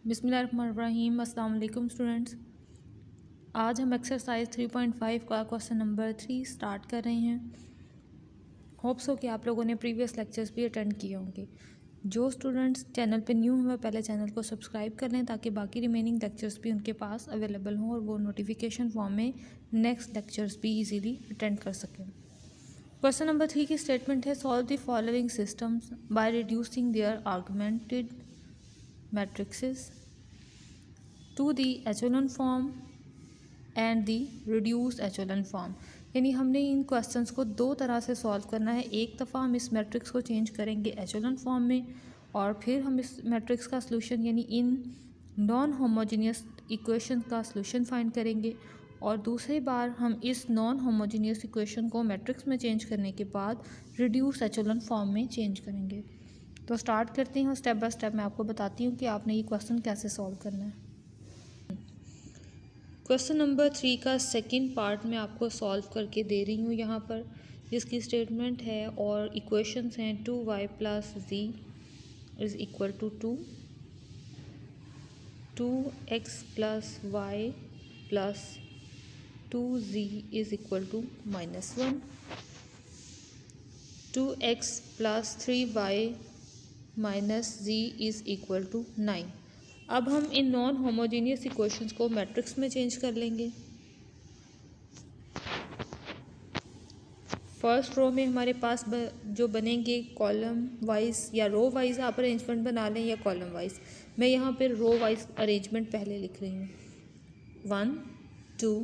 बिस्मिल्लाहिर्रहमानिर्रहीम। अस्सलाम वालेकुम स्टूडेंट्स। आज हम एक्सरसाइज 3.5 का क्वेश्चन नंबर 3 स्टार्ट कर रहे हैं। होप्स हो कि आप लोगों ने प्रीवियस लेक्चर्स भी अटेंड किए होंगे। जो स्टूडेंट्स चैनल पे न्यू हैं वह पहले चैनल को सब्सक्राइब कर लें ताकि बाकी रिमेनिंग लेक्चर्स भी उनके पास अवेलेबल हों और वो नोटिफिकेशन फॉर्म में नेक्स्ट लेक्चर्स भी ईजीली अटेंड कर सकें। क्वेश्चन नंबर 3 की स्टेटमेंट है, solve the following systems by reducing their augmented matrices to the echelon form and the reduced echelon form। यानी हमने इन क्वेश्चंस को दो तरह से सॉल्व करना है। एक दफ़ा हम इस मैट्रिक्स को चेंज करेंगे एचेलॉन फॉर्म में और फिर हम इस मैट्रिक्स का सलूशन यानी इन नॉन होमोजीनियस इक्वेशन का सलूशन फाइंड करेंगे और दूसरी बार हम इस नॉन होमोजीनियस इक्वेशन को मैट्रिक्स में चेंज करने के बाद रिड्यूस एचेलॉन फॉर्म में चेंज करेंगे। तो स्टार्ट करते हैं और स्टेप बाय स्टेप मैं आपको बताती हूँ कि आपने ये क्वेश्चन कैसे सॉल्व करना है। क्वेश्चन नंबर 3 का सेकंड पार्ट मैं आपको सॉल्व करके दे रही हूँ यहाँ पर, जिसकी स्टेटमेंट है और इक्वेशंस हैं 2y + z is equal to 2, 2x + y + 2z is equal to -1, 2x + 3y -z is equal to 9। अब हम इन नॉन होमोजीनियस इक्वेशंस को मैट्रिक्स में चेंज कर लेंगे। फर्स्ट रो में हमारे पास जो बनेंगे कॉलम वाइज या रो वाइज आप अरेंजमेंट बना लें या कॉलम वाइज। मैं यहाँ पे रो वाइज अरेंजमेंट पहले लिख रही हूँ। 1 2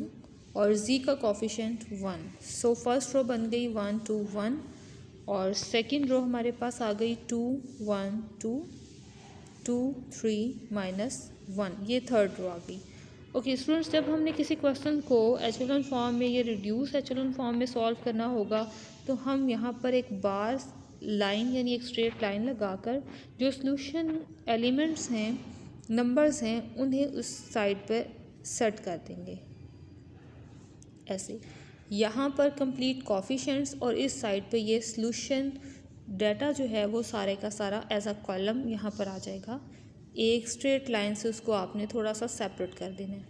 और z का कोफिशिएंट 1। सो फर्स्ट रो बन गई 1 2 1 और सेकंड रो हमारे पास आ गई 2 1 2 2 3 -1। ये थर्ड रो आ गई। ओके स्टूडेंट्स, जब हमने किसी क्वेश्चन को एचेलॉन फॉर्म में या रिड्यूस एचेलॉन फॉर्म में सॉल्व करना होगा तो हम यहाँ पर एक बार लाइन यानी एक स्ट्रेट लाइन लगाकर जो सॉल्यूशन एलिमेंट्स हैं, नंबर्स हैं, उन्हें उस साइड पर सेट कर देंगे ऐसे। यहाँ पर कंप्लीट कोफिशिएंट्स और इस साइड पे ये सॉल्यूशन डाटा जो है वो सारे का सारा एज अ कॉलम यहाँ पर आ जाएगा। एक स्ट्रेट लाइन से उसको आपने थोड़ा सा सेपरेट कर देना है।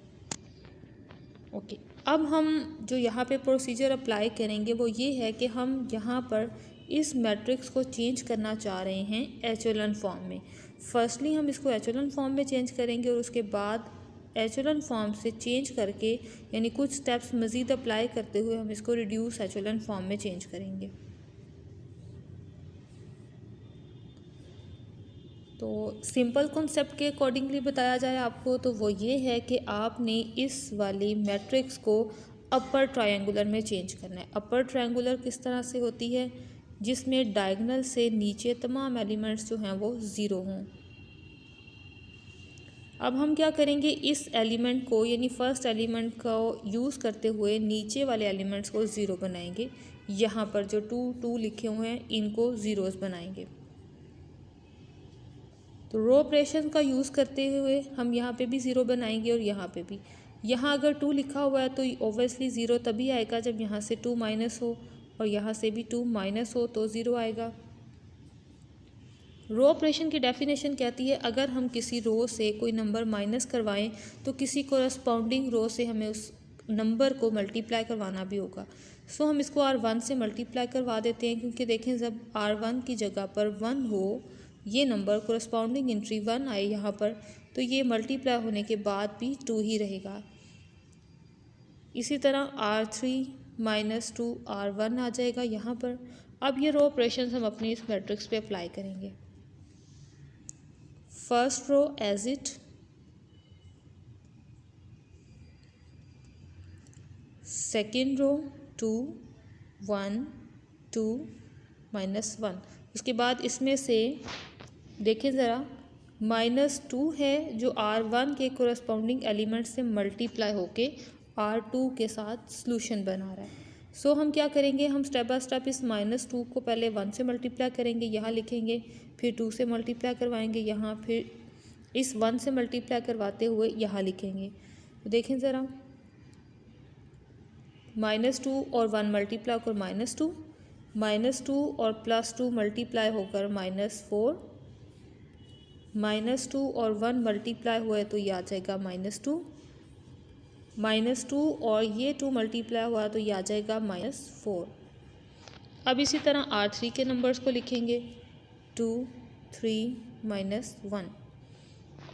ओके, अब हम जो यहाँ पे प्रोसीजर अप्लाई करेंगे वो ये है कि हम यहाँ पर इस मैट्रिक्स को चेंज करना चाह रहे हैं एचेलॉन फॉर्म में। फर्स्टली हम इसको एचेलॉन फॉर्म में चेंज करेंगे और उसके बाद एचेलॉन फॉर्म से चेंज करके यानी कुछ स्टेप्स मज़ीद अप्लाई करते हुए हम इसको रिड्यूस एचेलॉन फॉर्म में चेंज करेंगे। तो सिंपल कॉन्सेप्ट के अकॉर्डिंगली बताया जाए आपको तो वो ये है कि आपने इस वाली मैट्रिक्स को अपर ट्रायंगुलर में चेंज करना है। अपर ट्रायंगुलर किस तरह से होती है? जिसमें डायगोनल से नीचे तमाम एलिमेंट्स जो हैं वो ज़ीरो हों। अब हम क्या करेंगे, इस एलिमेंट को यानी फर्स्ट एलिमेंट को यूज़ करते हुए नीचे वाले एलिमेंट्स को ज़ीरो बनाएंगे। यहाँ पर जो 2 2 लिखे हुए हैं इनको ज़ीरोज़ बनाएंगे। तो रो ऑपरेशन का यूज़ करते हुए हम यहाँ पे भी ज़ीरो बनाएंगे और यहाँ पे भी। यहाँ अगर 2 लिखा हुआ है तो ओब्वियसली ज़ीरो तभी आएगा जब यहाँ से 2 माइनस हो और यहाँ से भी 2 माइनस हो तो ज़ीरो आएगा। रो ऑपरेशन की डेफिनेशन कहती है अगर हम किसी रो से कोई नंबर माइनस करवाएं तो किसी कोरस्पॉन्डिंग रो से हमें उस नंबर को मल्टीप्लाई करवाना भी होगा। सो हम इसको R1 से मल्टीप्लाई करवा देते हैं, क्योंकि देखें जब R1 की जगह पर 1 हो, ये नंबर कोरस्पॉन्डिंग एंट्री 1 आए यहाँ पर, तो ये मल्टीप्लाई होने के बाद भी 2 ही रहेगा। इसी तरह R3 - 2 R1 आ जाएगा यहाँ पर। अब ये रो ऑपरेशन हम अपनी इस मैट्रिक्स पे अप्लाई करेंगे। First row as it, second row 2 1 2 -1। उसके बाद इसमें से देखें ज़रा -2 है जो R1 के कोरस्पॉन्डिंग एलिमेंट से मल्टीप्लाई होके R2 के साथ सॉल्यूशन बना रहा है। सो हम क्या करेंगे, हम स्टेप बाय स्टेप इस -2 को पहले 1 से मल्टीप्लाई करेंगे, यहाँ लिखेंगे, फिर 2 से मल्टीप्लाई करवाएंगे यहाँ, फिर इस 1 से मल्टीप्लाई करवाते हुए यहाँ लिखेंगे। तो देखें ज़रा -2 और 1 मल्टीप्लाई होकर -2 और +2 मल्टीप्लाई होकर -4 -2 और 1 मल्टीप्लाई हुआ है तो ये आ जाएगा -2, -2 और ये 2 मल्टीप्लाई हुआ तो ये आ जाएगा -4। अब इसी तरह R3 के नंबर्स को लिखेंगे 2, 3, -1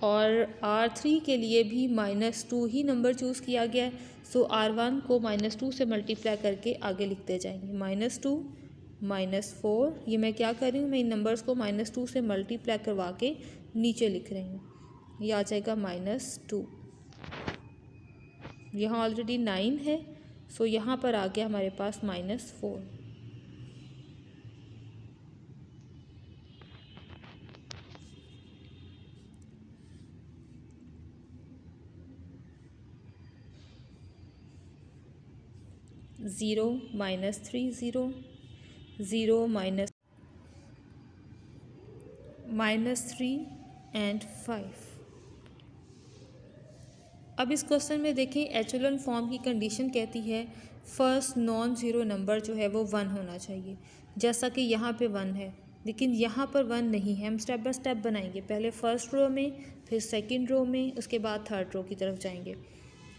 और R3 के लिए भी -2 ही नंबर चूज़ किया गया है। सो R1 को -2 से मल्टीप्लाई करके आगे लिखते जाएंगे। -2, -4, ये मैं क्या कर रही हूँ, मैं इन नंबर्स को -2 से मल्टीप्लाई करवा के नीचे लिख रही हूँ। ये आ जाएगा -2। यहाँ ऑलरेडी 9 है, सो यहाँ पर आ गया हमारे पास -4। Zero, -3, 0, 0, -3 and 5। अब इस क्वेश्चन में देखें, एचेलॉन फॉर्म की कंडीशन कहती है फर्स्ट नॉन ज़ीरो नंबर जो है वो 1 होना चाहिए, जैसा कि यहाँ पे 1 है, लेकिन यहाँ पर 1 नहीं है। हम स्टेप बाय स्टेप बनाएंगे, पहले फर्स्ट रो में, फिर सेकंड रो में, उसके बाद थर्ड रो की तरफ जाएंगे।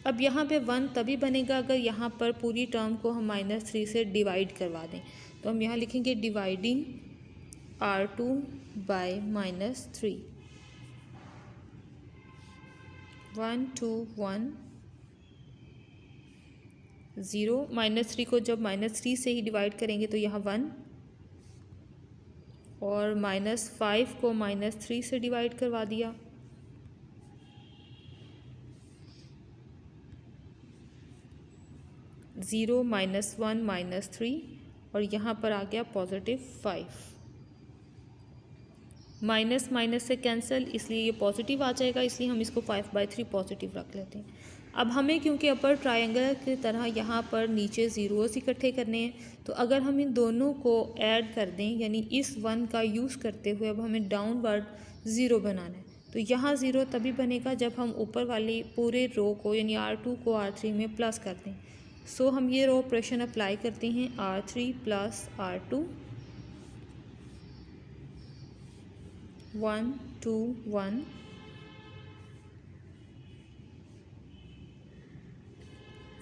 अब यहाँ पे 1 तभी बनेगा अगर यहाँ पर पूरी टर्म को हम -3 से डिवाइड करवा दें। तो हम यहाँ लिखेंगे डिवाइडिंग R2 बाय -3। 1, 2, 1, 0, -3 को जब -3 से ही डिवाइड करेंगे तो यहाँ 1 और -5 को -3 से डिवाइड करवा दिया, 0, -1, -3 और यहाँ पर आ गया +5। माइनस माइनस से कैंसिल, इसलिए ये पॉजिटिव आ जाएगा, इसलिए हम इसको 5/3 पॉजिटिव रख लेते हैं। अब हमें क्योंकि अपर ट्रायंगल की तरह यहाँ पर नीचे ज़ीरोस इकट्ठे करने हैं, तो अगर हम इन दोनों को ऐड कर दें, यानी इस 1 का यूज़ करते हुए अब हमें डाउनवर्ड 0 बनाना है, तो यहाँ 0 तभी बनेगा जब हम ऊपर वाली पूरे रो को यानी R2 को R3 में प्लस कर दें। सो हम ये रो ऑपरेशन अप्लाई करते हैं, R3 + R2, 1, 2, 1,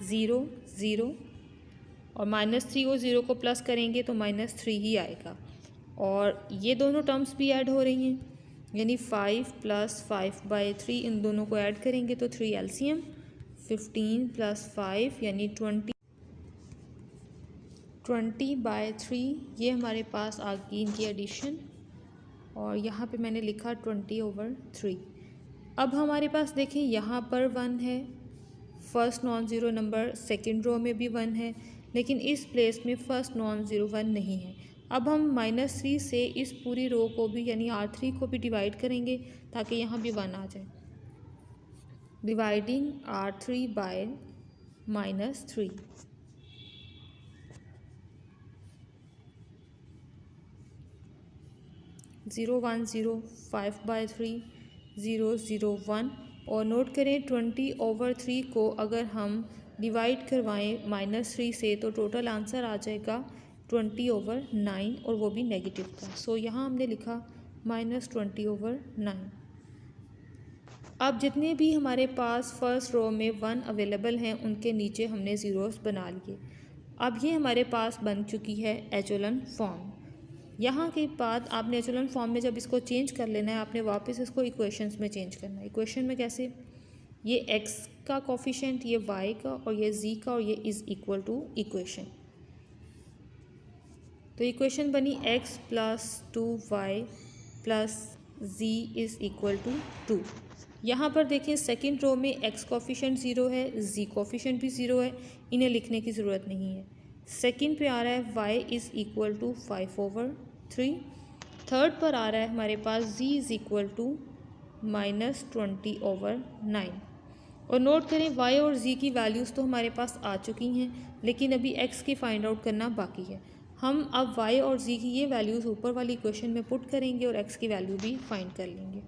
0, 0 और -3 को 0 को प्लस करेंगे तो -3 ही आएगा। और ये दोनों टर्म्स भी ऐड हो रही हैं, यानी 5 + 5/3 इन दोनों को ऐड करेंगे तो 3 LCM, 15 + 5 यानी 20/3 ये हमारे पास आ गई इनकी एडिशन, और यहाँ पे मैंने लिखा 20/3। अब हमारे पास देखें यहाँ पर 1 है, first non zero number, second row में भी 1 है, लेकिन इस प्लेस में फर्स्ट नॉन ज़ीरो 1 नहीं है। अब हम -3 से इस पूरी रो को भी यानी R3 को भी डिवाइड करेंगे ताकि यहाँ भी 1 आ जाए। डिवाइडिंग R3 बाय -3, 0, 1, 0, 5/3, 0, 0, 1 और नोट करें 20/3 को अगर हम डिवाइड करवाएं -3 से तो टोटल आंसर आ जाएगा 20/9 और वो भी नेगेटिव का। सो यहाँ हमने लिखा -20/9। अब जितने भी हमारे पास फर्स्ट रो में 1 अवेलेबल हैं उनके नीचे हमने ज़ीरोस बना लिए। अब ये हमारे पास बन चुकी है एचेलॉन फॉर्म। यहाँ के बाद आपने एचेलॉन फॉर्म में जब इसको चेंज कर लेना है, आपने वापस इसको इक्वेशंस में चेंज करना है। इक्वेशन में कैसे, ये x का कोफिशिएंट, ये y का और ये z का, और ये इज़ इक्वल टू इक्वेशन। तो इक्वेशन बनी x + 2y + z is equal to 2। यहाँ पर देखें सेकंड रो में x कोफिशिएंट 0 है, z कोफिशिएंट भी 0 है, इन्हें लिखने की ज़रूरत नहीं है। सेकंड पे आ रहा है y is equal to 5/3। Third पर आ रहा है हमारे पास z इज़ इक्वल टू -20/9। और नोट करें y और z की वैल्यूज़ तो हमारे पास आ चुकी हैं, लेकिन अभी x की फाइंड आउट करना बाकी है। हम अब y और z की ये वैल्यूज़ ऊपर वाली इक्वेशन में पुट करेंगे और x की वैल्यू भी फाइंड कर लेंगे।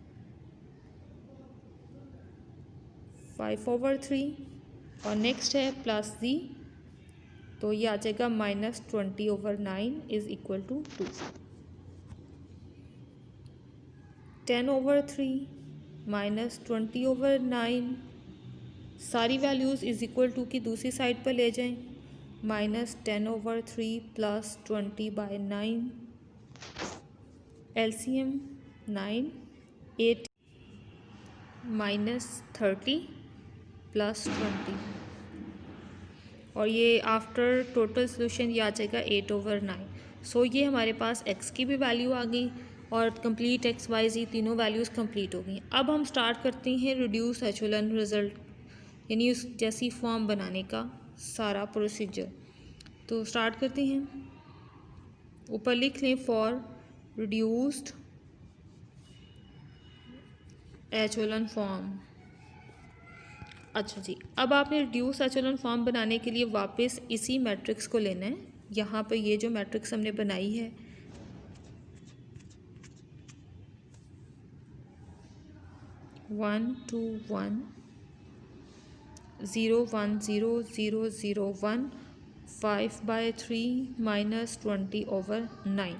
5/3 और नेक्स्ट है +z, तो ये आ जाएगा -20/9 इज़ इक्वल टू 2। 10/3 माइनस 20/9, सारी वैल्यूज़ इज इक्वल टू की दूसरी साइड पर ले जाएं, minus 10/3 plus 20/9, LCM 9, 8 minus 30 plus 20, और ये आफ्टर टोटल सोल्यूशन ये आ जाएगा 8/9। सो ये हमारे पास x की भी वैल्यू आ गई और कंप्लीट x y z तीनों वैल्यूज़ कंप्लीट हो गई। अब हम स्टार्ट करते हैं रिड्यूस एचेलॉन रिजल्ट, यानी उस जैसी फॉर्म बनाने का सारा प्रोसीजर। तो स्टार्ट करते हैं, ऊपर लिख लें फॉर रिड्यूस्ड एचेलॉन फॉर्म। अच्छा जी, अब आपने रिड्यूस एचेलॉन फॉर्म बनाने के लिए वापस इसी मैट्रिक्स को लेना है। यहाँ पर ये जो मैट्रिक्स हमने बनाई है 1 2 1 0 1 0 0 0 1 5/3 माइनस 20/9।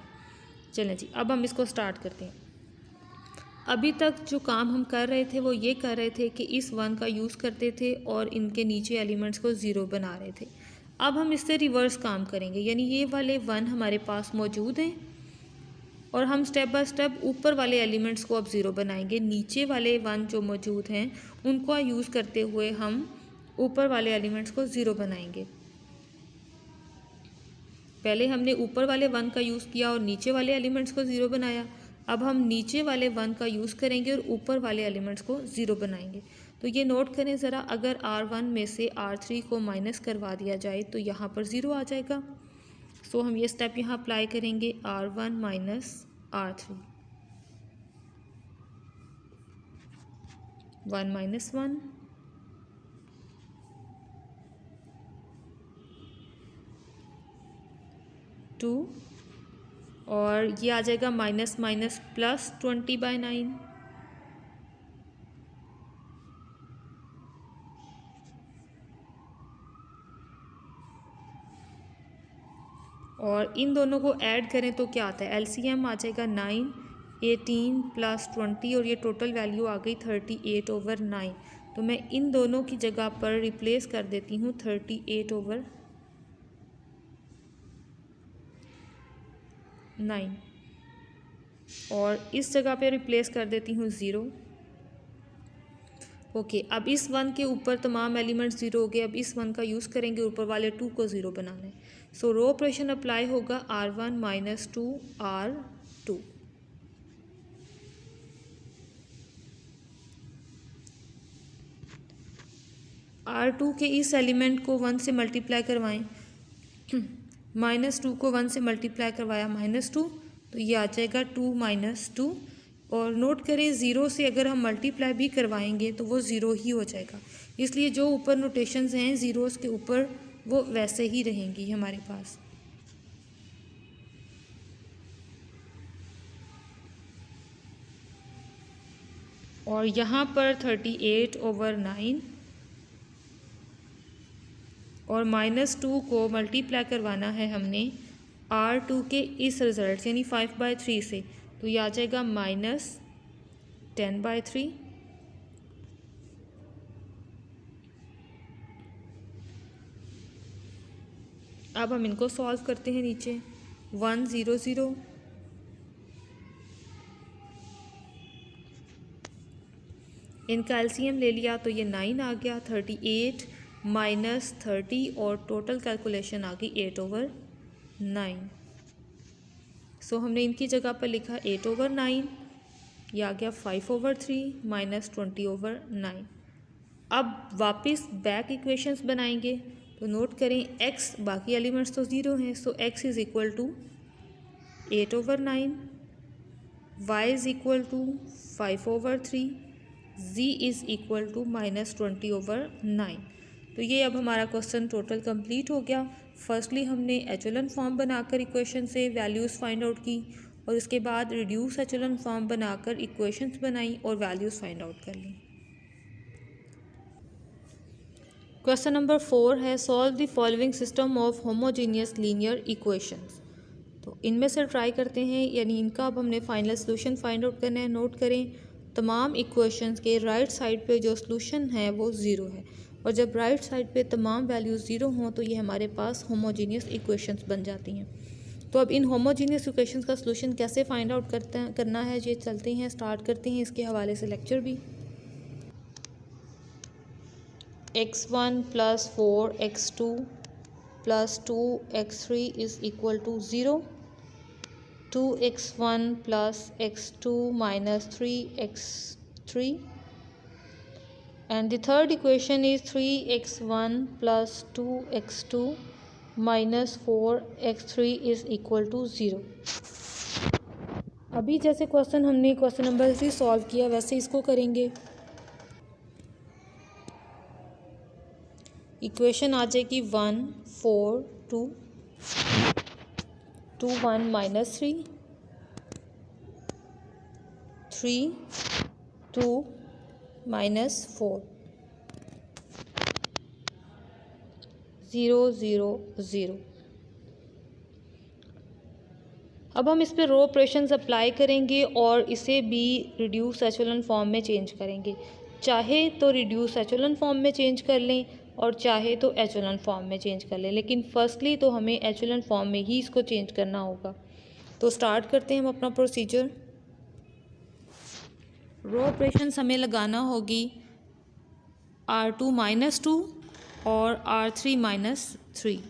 चलें जी, अब हम इसको स्टार्ट करते हैं। अभी तक जो काम हम कर रहे थे वो ये कर रहे थे कि इस 1 का यूज़ करते थे और इनके नीचे एलिमेंट्स को 0 बना रहे थे। अब हम इससे रिवर्स काम करेंगे, यानी ये वाले 1 हमारे पास मौजूद हैं और हम स्टेप बाय स्टेप ऊपर वाले एलिमेंट्स को अब 0 बनाएंगे। नीचे वाले 1 जो मौजूद हैं उनको यूज़ करते हुए हम ऊपर वाले एलिमेंट्स को 0 बनाएंगे। पहले हमने ऊपर वाले 1 का यूज़ किया और नीचे वाले एलिमेंट्स को 0 बनाया। अब हम नीचे वाले 1 का यूज़ करेंगे और ऊपर वाले एलिमेंट्स को 0 बनाएंगे। तो ये नोट करें ज़रा, अगर R1 में से R3 को माइनस करवा दिया जाए तो यहाँ पर 0 आ जाएगा। सो हम ये स्टेप यहाँ अप्लाई करेंगे, R1 माइनस R3, 1 माइनस 1, 2, और ये आ जाएगा माइनस माइनस प्लस 20/9, और इन दोनों को ऐड करें तो क्या आता है, LCM आ जाएगा 9, 18 प्लस 20, और ये टोटल वैल्यू आ गई 38/9। तो मैं इन दोनों की जगह पर रिप्लेस कर देती हूँ 38/9 और इस जगह पे रिप्लेस कर देती हूँ 0। ओके, अब इस 1 के ऊपर तमाम एलिमेंट्स 0 हो गए। अब इस 1 का यूज़ करेंगे, ऊपर वाले 2 को 0 बनाना है। सो रो ऑपरेशन अप्लाई होगा, R1 माइनस 2 R2, R2 के इस एलिमेंट को 1 से मल्टीप्लाई करवाएं, -2 को 1 से मल्टीप्लाई करवाया -2, तो ये आ जाएगा 2 माइनस 2। और नोट करें 0 से अगर हम मल्टीप्लाई भी करवाएंगे तो वो 0 ही हो जाएगा, इसलिए जो ऊपर नोटेशंस हैं ज़ीरोज़ के ऊपर वो वैसे ही रहेंगी हमारे पास। और यहाँ पर 38/9 और -2 को मल्टीप्लाई करवाना है हमने R2 के इस रिज़ल्ट यानी 5/3 से, तो ये आ जाएगा -10/3। अब हम इनको सॉल्व करते हैं। नीचे 1 0 0, इनका LCM ले लिया तो ये 9 आ गया, 38 माइनस 30 और टोटल कैलकुलेशन आ गई 8/9। सो हमने इनकी जगह पर लिखा 8/9, ये आ गया 5/3 माइनस 20/9। अब वापस बैक इक्वेशंस बनाएंगे, तो नोट करें x, बाकी एलिमेंट्स तो 0 हैं, so x is equal to 8/9, y is equal to 5/3, z is equal to -20/9। तो ये अब हमारा क्वेश्चन टोटल कंप्लीट हो गया। फर्स्टली हमने एचेलॉन फॉर्म बनाकर इक्वेशन से वैल्यूज़ फाइंड आउट की और उसके बाद रिड्यूस एचेलॉन फॉर्म बनाकर इक्वेशंस बनाई और वैल्यूज़ फाइंड आउट कर ली। क्वेश्चन नंबर 4 है, solve the following system of homogeneous linear equations. तो इनमें से ट्राई करते हैं, यानी इनका अब हमने फाइनल सोल्यूशन फाइंड आउट करना है। नोट करें, तमाम इक्वेशंस के राइट साइड पे जो सोल्यूशन है वो ज़ीरो है, और जब राइट साइड पे तमाम वैल्यूज़ ज़ीरो हों तो ये हमारे पास होमोजीनियस इक्वेशंस बन जाती हैं। तो अब इन होमोजीनियस इक्वेशंस का सोल्यूशन कैसे फाइंड आउट करना है, ये चलते हैं, स्टार्ट करते हैं इसके हवाले से लेक्चर भी। x1 + 4x2 + 2x3 is equal to 0, 2x1 + x2 - 3x3, and the third equation is 3x1 + 2x2 - 4x3 is equal to 0। अभी जैसे क्वेश्चन हमने क्वेश्चन नंबर 3 सॉल्व किया वैसे इसको करेंगे। इक्वेशन आ जाएगी 1 4 2 2 1 - 3 3 2 -4 0 0 0। अब हम इस पे रो ऑपरेशंस अप्लाई करेंगे और इसे भी रिड्यूस एचेलॉन फॉर्म में चेंज करेंगे। चाहे तो रिड्यूस एचेलॉन फॉर्म में चेंज कर लें और चाहे तो एचेलॉन फॉर्म में चेंज कर लें, लेकिन फर्स्टली तो हमें एचेलॉन फॉर्म में ही इसको चेंज करना होगा। तो स्टार्ट करते हैं हम अपना प्रोसीजर। रो ऑपरेशंस हमें लगाना होगी R2 - 2 और R3 - 3।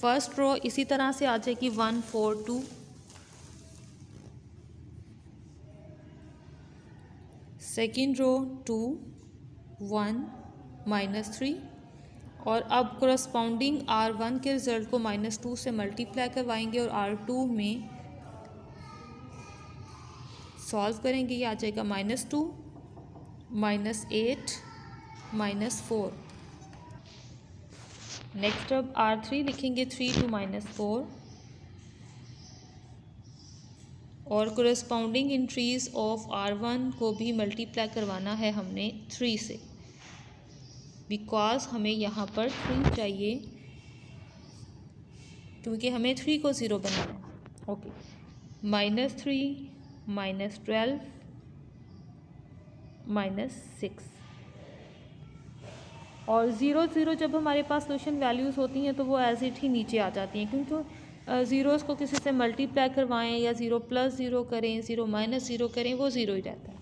फर्स्ट रो इसी तरह से आ जाएगी 1 4 2, सेकेंड रो 2 1 -3, और अब कोरस्पॉन्डिंग R1 के रिज़ल्ट को -2 से मल्टीप्लाई करवाएंगे और R2 में सॉल्व करेंगे। ये आ जाएगा -2 -8 -4। नेक्स्ट अब R3 लिखेंगे 3 2 -4, और कोरस्पॉन्डिंग इंट्रीज ऑफ R1 को भी मल्टीप्लाई करवाना है हमने 3 से, बिकॉज हमें यहाँ पर 3 चाहिए क्योंकि हमें 3 को 0 बनाना है। ओके, -3 -12 -6, और 0 0 जब हमारे पास सोल्यूशन वैल्यूज़ होती हैं तो वो एज इट ही नीचे आ जाती हैं, क्योंकि ज़ीरोज़ को किसी से मल्टीप्लाई करवाएं या 0 + 0 करें, 0 - 0 करें, वो 0 ही रहता है।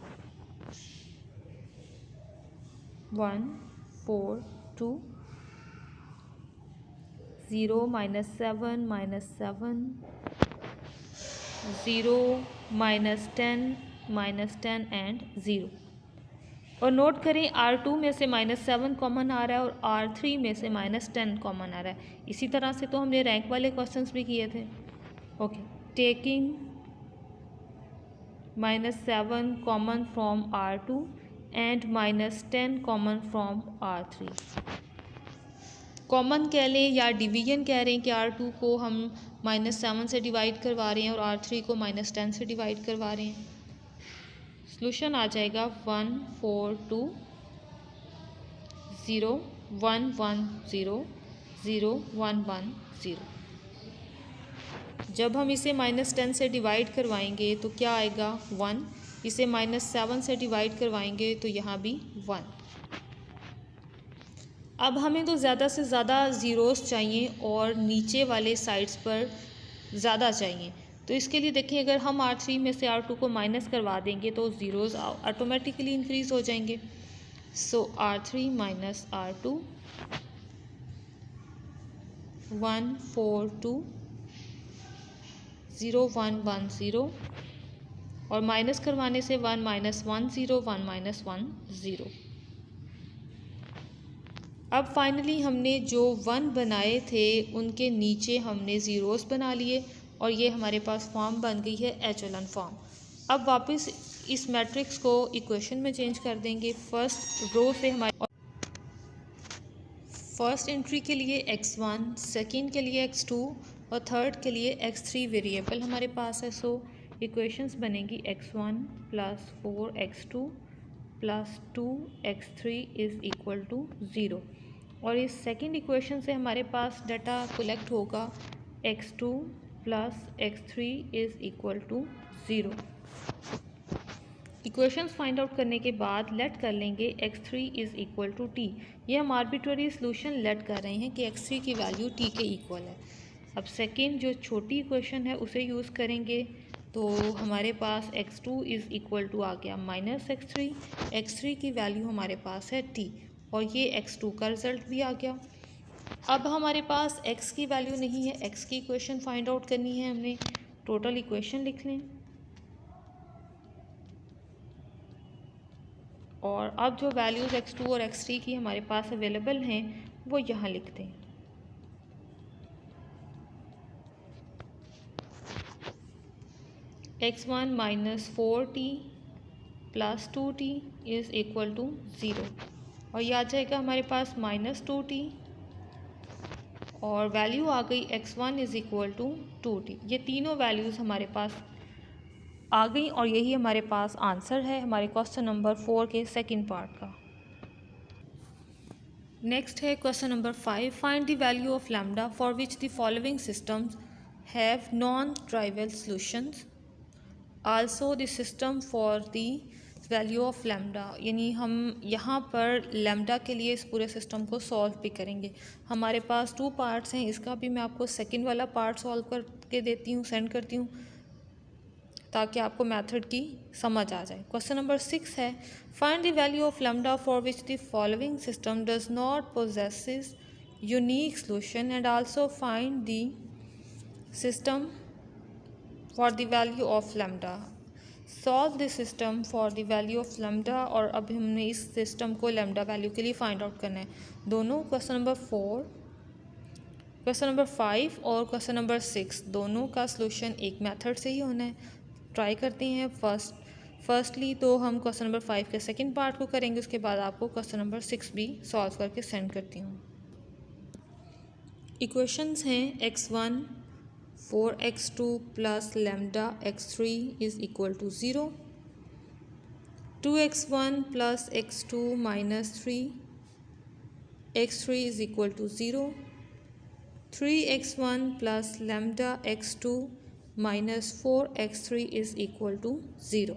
1 4 2 0 -7 -7 0 -10 एंड 0। और नोट करें R2 में से -7 कॉमन आ रहा है और R3 में से -10 कॉमन आ रहा है। इसी तरह से तो हमने रैंक वाले क्वेश्चंस भी किए थे। Okay, taking -7 common from R2 and -10 common from R3। Common कह लें या डिवीजन कह रहे हैं कि R2 को हम -7 से डिवाइड करवा रहे हैं और R3 को -10 से डिवाइड करवा रहे हैं। सोल्यूशन आ जाएगा 1 4 2 0 1 1 0 0 1 1 0। जब हम इसे -10 से डिवाइड करवाएंगे तो क्या आएगा 1, इसे -7 से डिवाइड करवाएंगे तो यहाँ भी 1। अब हमें तो ज़्यादा से ज़्यादा ज़ीरोस चाहिए और नीचे वाले साइड्स पर ज़्यादा चाहिए। तो इसके लिए देखिए, अगर हम R3 में से R2 को माइनस करवा देंगे तो ज़ीरोज़ ऑटोमेटिकली इंक्रीज़ हो जाएंगे। सो R3 - R2 1 4 2 0 1 1 0, और माइनस करवाने से 1 - 1 0 1 - 1 0। अब फाइनली हमने जो 1 बनाए थे उनके नीचे हमने ज़ीरोस बना लिए और ये हमारे पास फॉर्म बन गई है एचेलॉन फॉर्म। अब वापस इस मैट्रिक्स को इक्वेशन में चेंज कर देंगे। फर्स्ट रो से हमारे फर्स्ट एंट्री के लिए x1, सेकंड के लिए x2 और थर्ड के लिए x3 वेरिएबल हमारे पास है। सो इक्वेशंस बनेगी x1 plus 4x2 plus 2x3 is equal to 0। और इस सेकेंड इक्वेशन से हमारे पास डाटा कलेक्ट होगा x2 plus x3 is equal to 0। Equations find out करने के बाद लेट कर लेंगे x3 is equal to t। ये हम आर्बिट्ररी सोल्यूशन लेट कर रहे हैं कि x3 की वैल्यू t के इक्वल है। अब सेकेंड जो छोटी इक्वेशन है उसे यूज़ करेंगे, तो हमारे पास x2 इज़ इक्वल टू आ गया माइनस x3 की वैल्यू हमारे पास है t, और ये x2 का रिज़ल्ट भी आ गया। अब हमारे पास x की वैल्यू नहीं है, x की इक्वेशन फाइंड आउट करनी है हमने। टोटल इक्वेशन लिख लें, और अब जो वैल्यूज़ x2 और x3 की हमारे पास अवेलेबल हैं वो यहाँ लिखते हैं। x1 minus 4t plus 2t is equal to 0, और यह आ जाएगा हमारे पास माइनस 2t, और वैल्यू आ गई x1 is equal to 2t। ये तीनों वैल्यूज़ हमारे पास आ गई, और यही हमारे पास आंसर है हमारे क्वेश्चन नंबर 4 के सेकंड पार्ट का। नेक्स्ट है question number 5, find the value of lambda for which the following systems have non trivial solutions, also the system for the value of lambda. यानी हम यहाँ पर लैम्डा के लिए इस पूरे सिस्टम को सॉल्व भी करेंगे। हमारे पास 2 पार्ट्स हैं, इसका भी मैं आपको सेकंड वाला पार्ट सॉल्व करके देती हूँ, सेंड करती हूँ, ताकि आपको मेथड की समझ आ जाए। क्वेश्चन नंबर 6 है, find the value of lambda for which the following system does not possesses unique solution and also find the system for the value of lambda. Solve the system for the value of lambda, और अब हमने इस system को lambda value के लिए find out करना है। दोनों क्वेश्चन नंबर 4, क्वेश्चन नंबर 5 और क्वेश्चन नंबर 6 दोनों का सॉल्यूशन एक मेथड से ही होना है। ट्राई करते हैं। फर्स्टली तो हम क्वेश्चन नंबर 5 के सेकंड पार्ट को करेंगे, उसके बाद आपको क्वेश्चन नंबर 6 भी सॉल्व करके सेंड करती हूँ। इक्वेशंस हैं x1 4x2 plus lambda x3 is equal to 0, 2x1 plus x2 minus 3x3 is equal to 0, 3x1 plus lambda x2 minus 4x3 is equal to 0।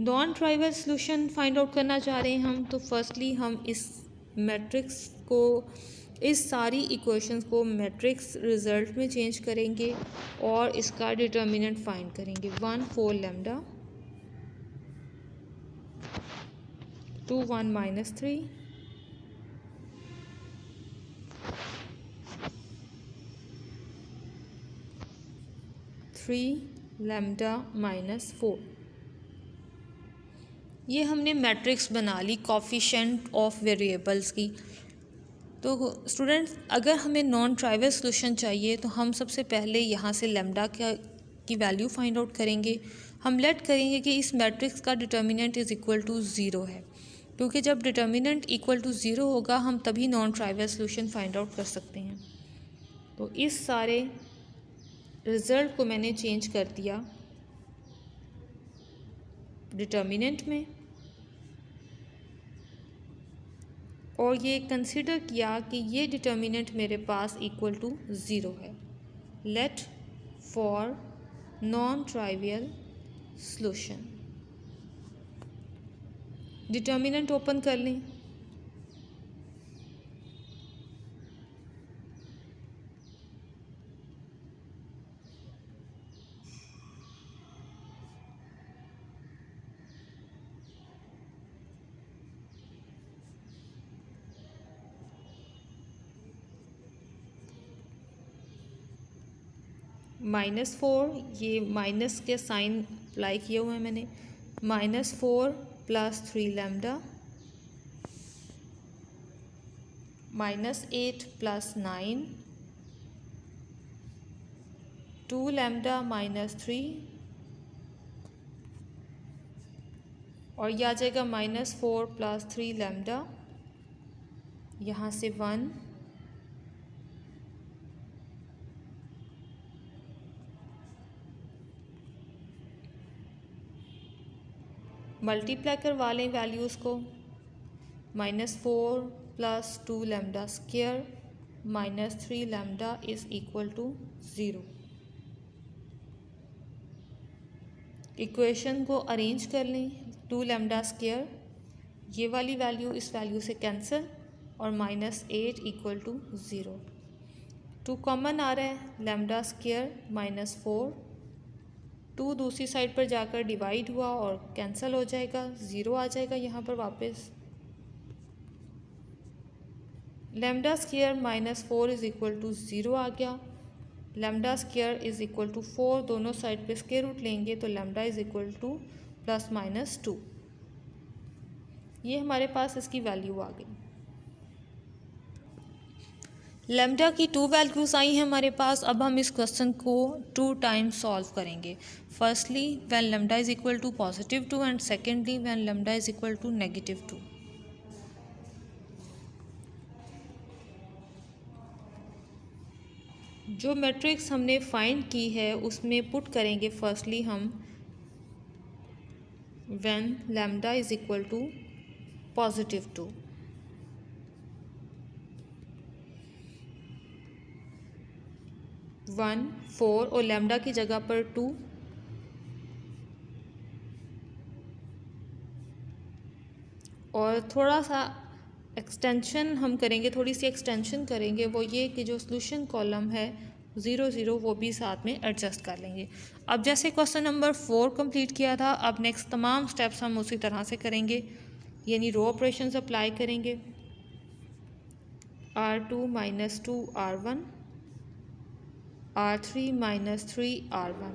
Non trivial solution find out करना चाह रहे हैं हम, तो firstly हम इस matrix को, इस सारी इक्वेशंस को मैट्रिक्स रिजल्ट में चेंज करेंगे और इसका डिटर्मिनेंट फाइंड करेंगे। 1 4 लैम्डा 2 1 माइनस 3 3 लैम्डा माइनस 4। ये हमने मैट्रिक्स बना ली कोफिशिएंट ऑफ वेरिएबल्स की। तो स्टूडेंट्स, अगर हमें नॉन ट्राइवल सॉल्यूशन चाहिए तो हम सबसे पहले यहाँ से लैम्डा की वैल्यू फाइंड आउट करेंगे। हम लेट करेंगे कि इस मैट्रिक्स का डिटर्मिनेंट इज़ इक्वल टू 0 है, क्योंकि जब डिटर्मिनेंट इक्वल टू 0 होगा हम तभी non trivial solution find out कर सकते हैं। तो इस सारे रिज़ल्ट को मैंने चेंज कर दिया डिटर्मिनेंट में, और ये कंसिडर किया कि ये डिटर्मिनेंट मेरे पास इक्वल टू 0 है। Let for non trivial solution, determinant open कर लें। -4, ये माइनस के साइन अप्लाई किए हुए हैं मैंने। -4 plus 3 lambda, -8 plus 9, 2 lambda minus 3, और यह आ जाएगा -4 प्लस 3 लैम्डा, यहाँ से 1, मल्टीप्लाई करवा लें वैल्यूज़ को। -4 + 2 lambda square -3 lambda is equal to 0। Equation को अरेंज कर लें। 2 लैम्डा स्क्वायर, ये वाली वैल्यू इस वैल्यू से कैंसिल, और -8 इक्वल टू 0। 2 कॉमन आ रहा है, लैम्डा स्क्वायर -4, 2 दूसरी साइड पर जाकर डिवाइड हुआ और कैंसिल हो जाएगा, 0 आ जाएगा यहाँ पर वापस। Lambda square -4 is equal to 0 आ गया। Lambda square is equal to 4, दोनों साइड पे स्क्वायर रूट लेंगे तो लैम्डा इज़ इक्वल टू +-2। ये हमारे पास इसकी वैल्यू आ गई। लैम्डा की 2 वैल्यूज़ आई हैं हमारे पास। अब हम इस क्वेश्चन को 2 टाइम्स सॉल्व करेंगे। Firstly when lambda is equal to +2 and secondly when lambda is equal to -2। जो मैट्रिक्स हमने फाइंड की है उसमें पुट करेंगे फर्स्टली हम when lambda is equal to +2। One 4 और लैम्डा की जगह पर 2, और थोड़ा सा एक्सटेंशन हम करेंगे, थोड़ी सी एक्सटेंशन करेंगे, वो ये कि जो सॉल्यूशन कॉलम है 0 0 वो भी साथ में एडजस्ट कर लेंगे। अब जैसे क्वेश्चन नंबर 4 कंप्लीट किया था, अब नेक्स्ट तमाम स्टेप्स हम उसी तरह से करेंगे, यानी रो ऑपरेशंस अप्लाई करेंगे। R2 - 2 R1, R3 - 3 R1।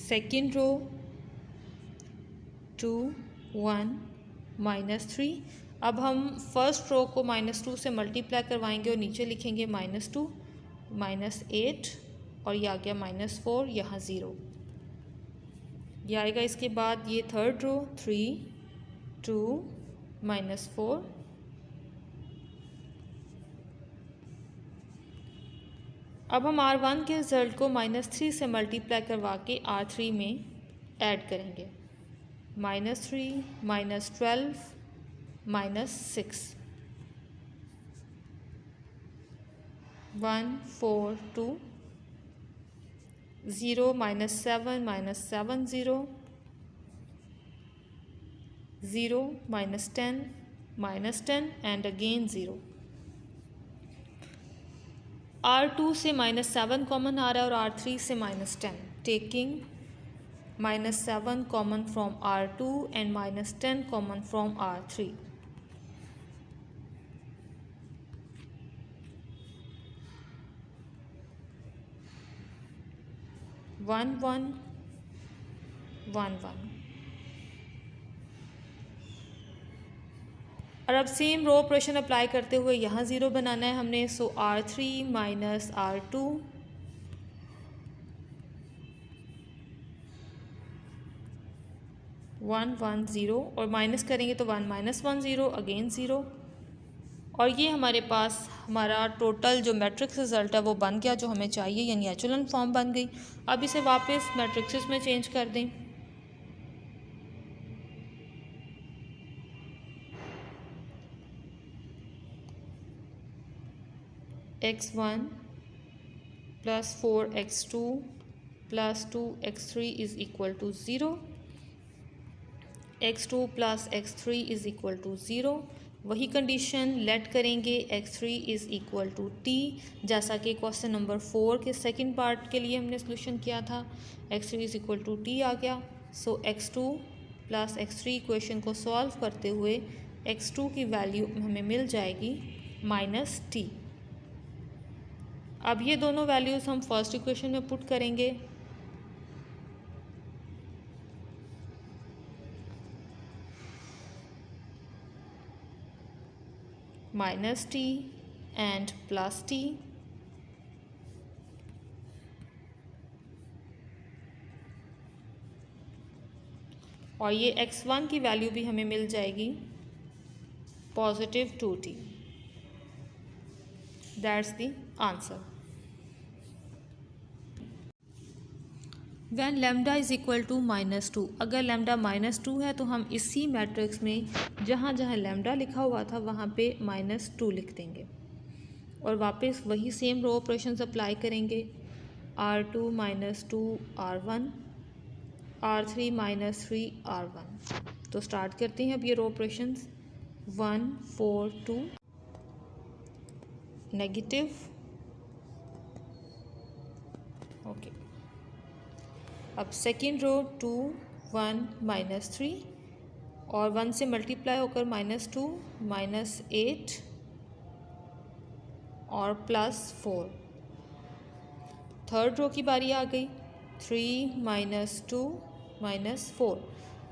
Second row 2 1 -3। अब हम फर्स्ट रो को -2 से मल्टीप्लाई करवाएंगे और नीचे लिखेंगे -2 -8, और ये आ गया -4, यहाँ 0 ये आएगा। इसके बाद ये थर्ड रो 3 2 -4, अब हम R1 के रिज़ल्ट को -3 से मल्टीप्लाई करवा के R3 में ऐड करेंगे। -3 -12 -6 1 4 2 0 -7 -7 0 0 -10 -10 एंड अगेन 0। R2 से -7 कॉमन आ रहा है और R3 से -10, taking -7 common from R2 and -10 common from R3। 1 1 1 1। और अब सेम रो ऑपरेशन अप्लाई करते हुए यहाँ 0 बनाना है हमने। सो R3 - R2 1 1 0, और माइनस करेंगे तो 1 -1 0 अगेन 0, और ये हमारे पास हमारा टोटल जो मैट्रिक्स रिजल्ट है वो बन गया जो हमें चाहिए, यानी एचेलॉन फॉर्म बन गई। अब इसे वापस मैट्रिक्स में चेंज कर दें। x1 + 4x2 + 2x3 is equal to 0, x2 + x3 is equal to 0। वही कंडीशन लेट करेंगे, x3 is equal to t, जैसा कि क्वेश्चन नंबर 4 के सेकंड पार्ट के लिए हमने सोल्यूशन किया था। x3 is equal to t आ गया। सो x2 + x3 इक्वेशन को सॉल्व करते हुए x2 की वैल्यू हमें मिल जाएगी -t। अब ये दोनों वैल्यूज़ हम फर्स्ट इक्वेशन में पुट करेंगे। -t एंड +t, और ये x1 की वैल्यू भी हमें मिल जाएगी positive 2t. That's the answer. When lambda is equal to -2, अगर लैम्डा -2 है तो हम इसी मैट्रिक्स में जहाँ जहाँ लैम्डा लिखा हुआ था वहाँ पे -2 लिख देंगे और वापस वही सेम रो ऑपरेशन अप्लाई करेंगे। R2 -2 R1, R3 -3 R1। तो स्टार्ट करते हैं अब ये रो ऑपरेशन। 1 4 2 negative, okay. अब सेकेंड रो 2 1 -3 और 1 से मल्टीप्लाई होकर -2 -8 और +4। थर्ड रो की बारी आ गई। 3 -2 -4।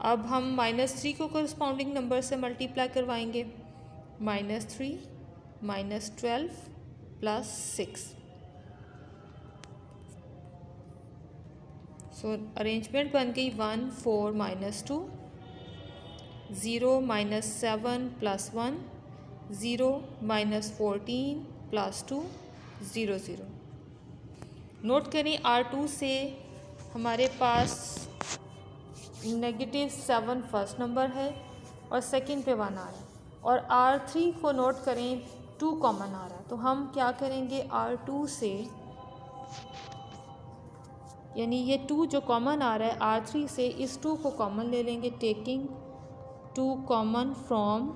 अब हम -3 को करस्पॉन्डिंग नंबर से मल्टीप्लाई करवाएंगे। -3 -12 +6। सो अरेंजमेंट बन गई 1 4 -2 0 -7 +1 0 -14 +2 0 0। नोट करें R2 से हमारे पास -7 फर्स्ट नंबर है और सेकंड पे 1 आ रहा है और R3 को नोट करें 2 कॉमन आ रहा है। तो हम क्या करेंगे R2 से, यानी ये 2 जो कॉमन आ रहा है R3 से, इस 2 को कॉमन ले लेंगे, टेकिंग 2 कॉमन फ्रॉम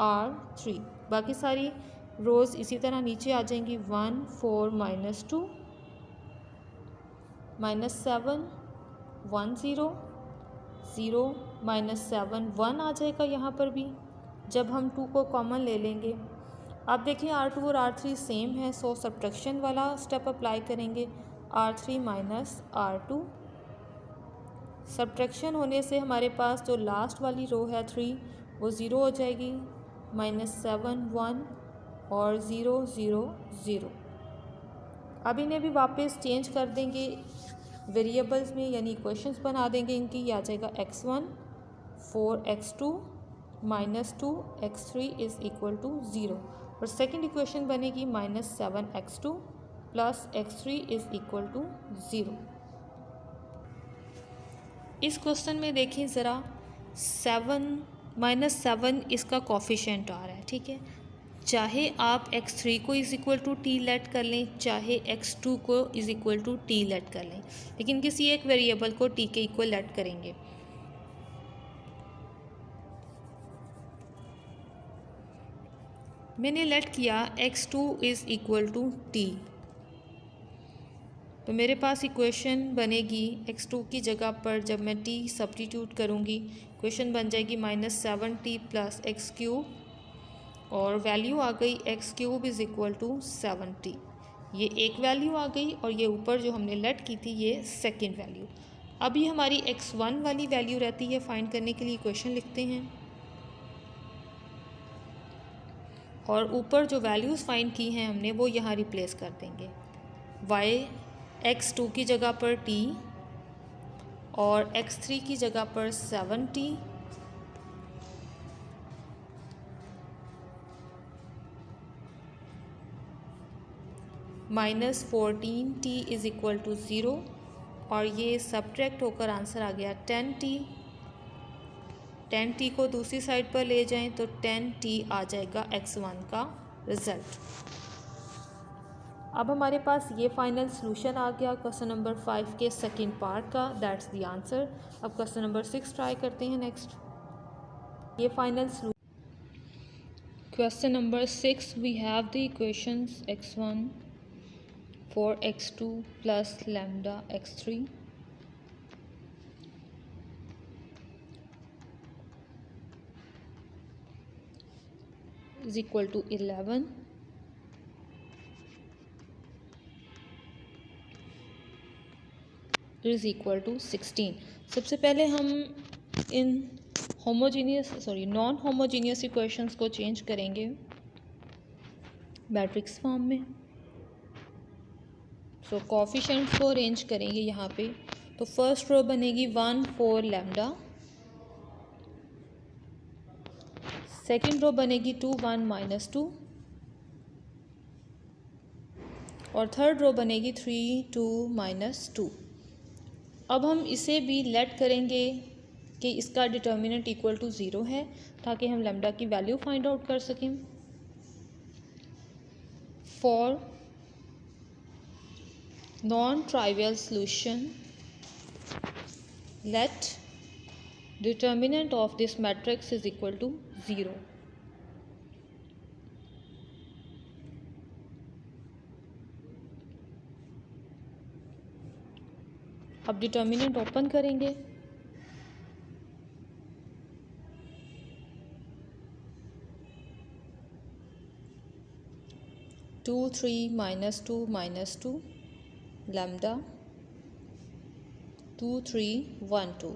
R3। बाकी सारी रोज़ इसी तरह नीचे आ जाएंगी। 1 4 -2 -7 1 0 0 -7 1 आ जाएगा यहाँ पर भी जब हम 2 को कॉमन ले लेंगे। अब देखिए R2 और R3 सेम है, सो सब्ट्रैक्शन वाला स्टेप अप्लाई करेंगे। R3 -R2, सब्ट्रैक्शन होने से हमारे पास जो लास्ट वाली रो है 3 वो 0 हो जाएगी। -7 1 और 0 0 0। अब इन्हें भी वापस चेंज कर देंगे वेरिएबल्स में, यानी इक्वेशंस बना देंगे इनकी। ये आ जाएगा x1 4x2 -2 x3 = 0 और सेकंड इक्वेशन बनेगी -7x2 + x3 = 0। इस क्वेश्चन में देखें ज़रा, 7 इसका कोफिशिएंट आ रहा है, ठीक है। चाहे आप x3 को =t लेट कर लें, चाहे x2 को =t लेट कर लें, लेकिन किसी एक वेरिएबल को t के इक्वल लेट करेंगे। मैंने लेट किया x2 = t, तो मेरे पास इक्वेशन बनेगी x2 की जगह पर जब मैं t सब्स्टिट्यूट करूँगी, इक्वेशन बन जाएगी -7t + x³ और वैल्यू आ गई x³ = 7t। ये एक वैल्यू आ गई और ये ऊपर जो हमने लेट की थी ये सेकंड वैल्यू। अभी हमारी x1 वाली वैल्यू रहती है फाइंड करने के लिए, इक्वेशन लिखते हैं और ऊपर जो वैल्यूज़ फाइंड की हैं हमने वो यहाँ रिप्लेस कर देंगे। x2 की जगह पर t और x3 की जगह पर 7t -14t = 0 और ये सब्ट्रैक्ट होकर आंसर आ गया 10t। 10t को दूसरी साइड पर ले जाएं तो 10t आ जाएगा x1 का रिज़ल्ट। अब हमारे पास ये फाइनल सॉल्यूशन आ गया क्वेश्चन नंबर 5 के सेकंड पार्ट का, दैट्स द आंसर। अब क्वेश्चन नंबर 6 ट्राई करते हैं नेक्स्ट। ये final question number 6, we have the equations x1 4x2 + lambda x3 = 11 = 16। सबसे पहले हम इन नॉन होमोजीनियस इक्वेशंस को चेंज करेंगे मैट्रिक्स फॉर्म में। सो कोफिशिएंट्स को अरेंज करेंगे यहाँ पे। तो फर्स्ट रो बनेगी 1 4 लैम्डा, सेकेंड रो बनेगी 2 1 माइनस 2 और थर्ड रो बनेगी 3 2 माइनस 2। अब हम इसे भी लेट करेंगे कि इसका डिटर्मिनेंट इक्वल टू 0 है ताकि हम लैम्डा की वैल्यू फाइंड आउट कर सकें। For non trivial solution let determinant of this matrix is equal to 0। अब डिटर्मिनेंट ओपन करेंगे, two 3 minus 2 minus 2 lambda 2 3 1 2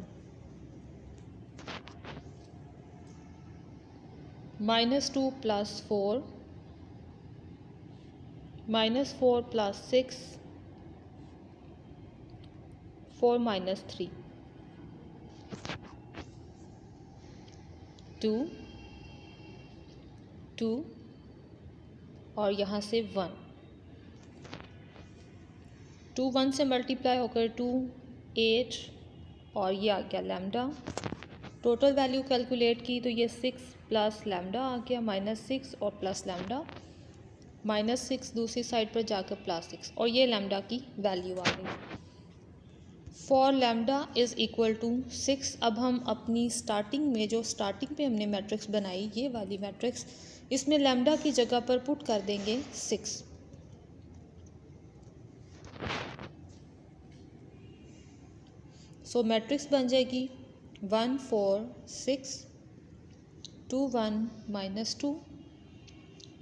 minus 2 plus 4 minus 4 plus 6 4 minus 3 2 2 और यहाँ से 1 2 1 से मल्टीप्लाई होकर 2 8 और ये आ गया लैम्डा। टोटल वैल्यू कैलकुलेट की तो ये 6 प्लस लैम्डा आ गया -6 और प्लस लैम्डा -6 दूसरी साइड पर जाकर +6 और ये लैम्डा की वैल्यू आ गई। For lambda is equal to 6। अब हम अपनी स्टार्टिंग में जो स्टार्टिंग पे हमने मैट्रिक्स बनाई ये वाली मैट्रिक्स, इसमें लैम्डा की जगह पर पुट कर देंगे 6। सो मैट्रिक्स बन जाएगी 1 4 6 2 1 माइनस 2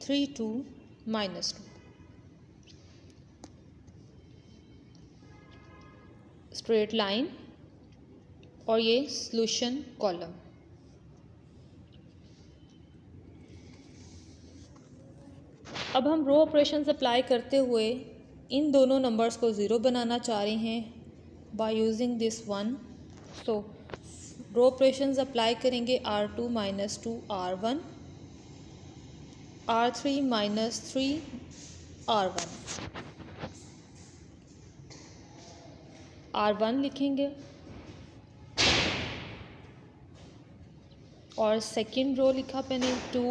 3 2 माइनस 2। स्ट्रेट लाइन और ये सॉल्यूशन कॉलम। अब हम रो ऑपरेशन अप्लाई करते हुए इन दोनों नंबर्स को ज़ीरो बनाना चाह रहे हैं by using this one. So row operations apply करेंगे R2 minus 2 R1 R3 minus 3 R1 R1 लिखेंगे और सेकेंड रो लिखा मैंने 2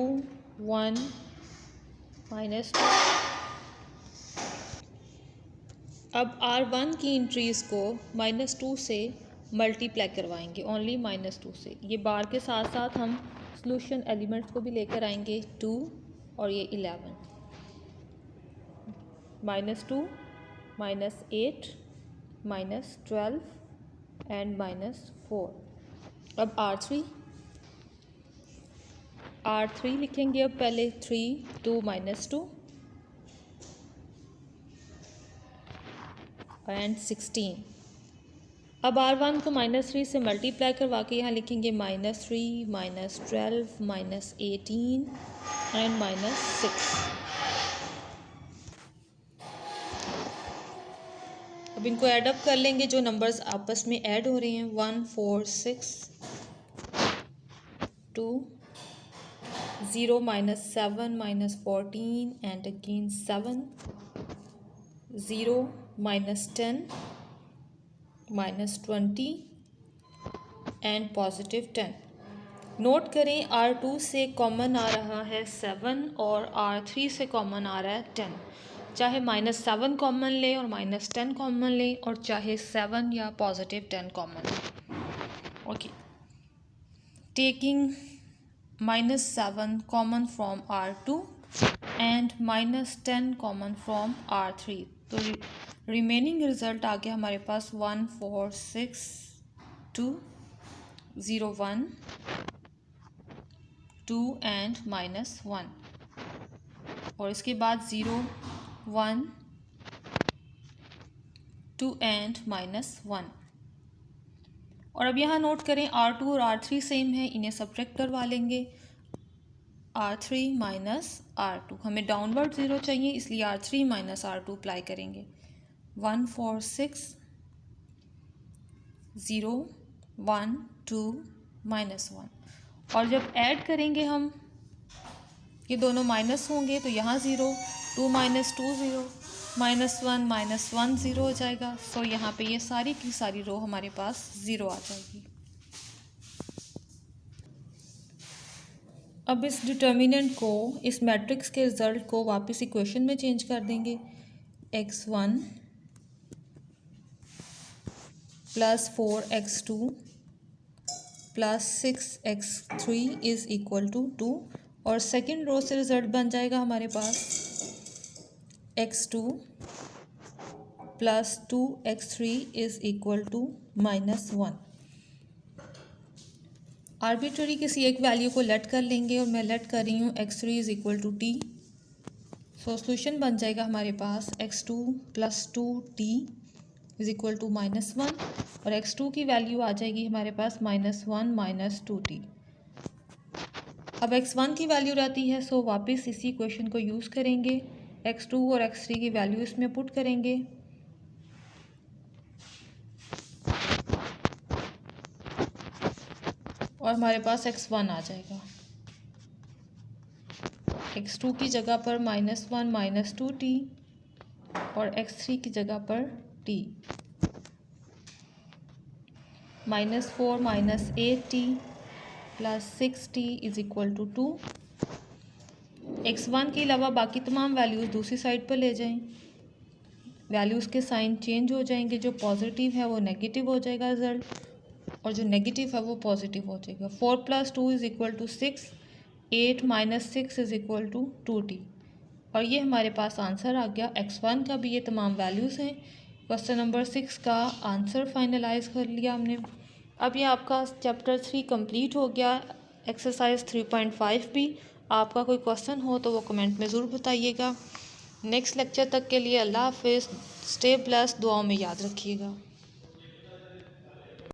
1 माइनस 2। अब R1 की इंट्रीज़ को -2 से मल्टीप्लाई करवाएंगे, ओनली -2 से। ये बार के साथ साथ हम सॉल्यूशन एलिमेंट्स को भी लेकर आएंगे 2 और ये 11 -2 -8 -12 एंड -4। अब R3 लिखेंगे। अब पहले 3 2 -2 एंड 16। अब R1 को -3 से मल्टीप्लाई करवा के यहाँ लिखेंगे -3 -12 -18 एंड -6। अब इनको ऐड अप कर लेंगे, जो नंबर्स आपस में ऐड हो रहे हैं 1 4 6 2 0 -7 -14 एंड अगेन 7 0 -10 -20 एंड +10। नोट करें R2 से कॉमन आ रहा है 7 और R3 से कॉमन आ रहा है 10। चाहे -7 कॉमन लें और -10 कॉमन लें और चाहे 7 या +10 कॉमन लें। Okay, taking -7 common from R2 and -10 common from R3, तो रिमेनिंग रिजल्ट आ गया हमारे पास 1 4 6 2 0 1 2 एंड -1 और इसके बाद 0 1 2 एंड -1। और अब यहाँ नोट करें R2 और R3 सेम है, इन्हें सब्ट्रैक्ट करवा लेंगे। R3 -R2, हमें डाउनवर्ड 0 चाहिए इसलिए R3 -R2 अप्लाई करेंगे। 1 4 6 0 1 2 -1 और जब ऐड करेंगे हम ये दोनों माइनस होंगे तो यहाँ 0, 2 माइनस 2 0, -1 0 हो जाएगा। सो यहाँ पे ये सारी की सारी रो हमारे पास 0 आ जाएगी। अब इस डिटर्मिनेंट को, इस मैट्रिक्स के रिज़ल्ट को वापस इक्वेशन में चेंज कर देंगे। x1 + 4x2 + 6x3 = 2 और सेकेंड रो से रिज़ल्ट बन जाएगा हमारे पास x2 + 2x3 = -1। आर्बिट्ररी किसी एक वैल्यू को लेट कर लेंगे और मैं लेट कर रही हूँ x3 = t। सो सोल्यूशन बन जाएगा हमारे पास x2 + 2t = -1 और x2 की वैल्यू आ जाएगी हमारे पास -1 - 2t। अब x1 की वैल्यू रहती है, सो वापस इसी इक्वेशन को यूज़ करेंगे। x2 और x3 की वैल्यू इसमें पुट करेंगे और हमारे पास x1 आ जाएगा। x2 की जगह पर -1 - 2t और x3 की जगह पर t, -4 - 8t + 6t = 2। x1 के अलावा बाकी तमाम वैल्यूज़ दूसरी साइड पर ले जाएं, वैल्यूज़ के साइन चेंज हो जाएंगे। जो पॉजिटिव है वो नेगेटिव हो जाएगा रिज़ल्ट, और जो नेगेटिव है वो पॉजिटिव हो जाएगा। 4 + 2 = 6, 8 - 6 = 2t और ये हमारे पास आंसर आ गया। x1 का भी ये तमाम वैल्यूज़ हैं। क्वेश्चन नंबर 6 का आंसर फाइनलाइज कर लिया हमने। अब ये आपका चैप्टर 3 कंप्लीट हो गया। एक्सरसाइज 3.5 भी। आपका कोई क्वेश्चन हो तो वो कमेंट में ज़रूर बताइएगा। नेक्स्ट लेक्चर तक के लिए अल्लाह हाफिज़। स्टे ब्लेस्ड, दुआओं में याद रखिएगा।